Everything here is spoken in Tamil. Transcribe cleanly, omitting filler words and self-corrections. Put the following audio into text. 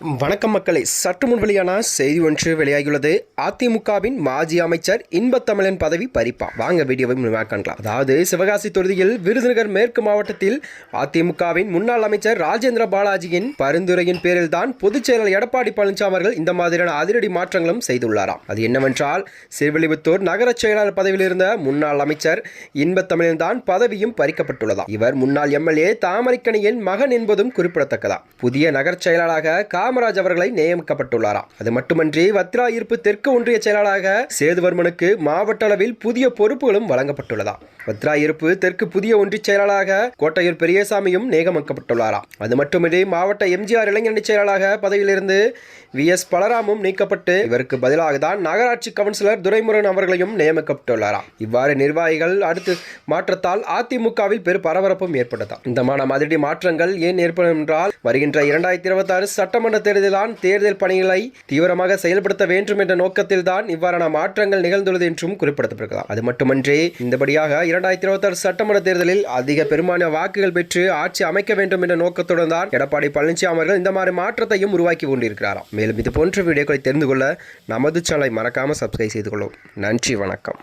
வணக்கம் மக்களை, சற்று முன் வெளியான செய்தி ஒன்று வெளியாகியுள்ளது. அதிமுகவின் மாஜி அமைச்சர் இன்பத்தமிழன் பதவி பறிப்பா. வாங்க வீடியோவை காணலாம். அதாவது சிவகாசி தொகுதியில் விருதுநகர் மேற்கு மாவட்டத்தில் அதிமுகவின் முன்னாள் அமைச்சர் ராஜேந்திர பாலாஜியின் பரிந்துரையின் பேரில் தான் பொதுச் செயலர் எடப்பாடி பழனிசாமி அவர்கள் இந்த மாதிரியான அதிரடி மாற்றங்களும் செய்துள்ளாராம். அது என்னவென்றால், சிறுவில்லிபுத்தூர் நகர செயலாளர் பதவியில் இருந்த முன்னாள் அமைச்சர் இன்பத்தமிழன் தான் பதவியும் பறிக்கப்பட்டுள்ளதா. இவர் முன்னாள் எம்எல்ஏ தாமரைக்கணியின் மகன் என்பதும் குறிப்பிடத்தக்கதா. புதிய நகர செயலாளராக காமராஜ் அவர்களை நியமிக்கப்பட்டுள்ளாராம். அது மட்டுமன்றி வத்ரா இருப்பு தெற்கு ஒன்றிய செயலாளராக சேதுவர்மனுக்கு மாவட்ட அளவில் புதிய பொறுப்புகளும் வழங்கப்பட்டுள்ளதா. வத்ரா இருப்பு தெற்கு புதிய ஒன்றிய செயலாளராக கோட்டையூர் பெரியசாமியும் நியமிக்கப்பட்டுள்ளாராம். அது மட்டுமின்றி மாவட்ட எம்ஜிஆர் இளைஞரணி செயலாளராக பதவியிலிருந்து VS பலராமும் நீக்கப்பட்டு இவருக்கு பதிலாக தான் நகராட்சி கவுன்சிலர் துரைமுருகன் அவர்களையும் நியமிக்கப்பட்டுள்ளாராம். இவ்வாறு நிர்வாகிகள் அடுத்து மாற்றத்தால் அதிமுகவில் பெரும் பரபரப்பும் ஏற்பட்டதா. இந்த அதிரடி மாற்றங்கள் ஏன் ஏற்படும் என்றால், வருகின்ற 2026 சட்டமன்ற தேர்தலான் தேர்தல் பணிகளை தீவிரமாக செயல்படுத்த வேண்டும் என்ற நோக்கத்தில் தான் இவ்வாறான மாற்றங்கள் நிகழ்ந்துள்ளது என்றும் குறிப்பிடப்பட்டிருக்கிறது. அது மட்டுமன்றி இந்தபடியாக 2026 சட்டமன்ற தேர்தலில் அதிக பெரும்பாலான வாக்குகள் பெற்று ஆட்சி அமைக்க வேண்டும் என்ற நோக்கத்துடன் தான் எடப்பாடி பழனிசாமி அவர்கள் இந்த மாதிரி மாற்றத்தையும் உருவாக்கி கொண்டிருக்கிறாராம். மேலும் இது போன்ற வீடியோக்களை தெரிந்து கொள்ள நமது சேனலை மறக்காமல் சப்ஸ்கிரைப் செய்து கொள்ளும். நன்றி, வணக்கம்.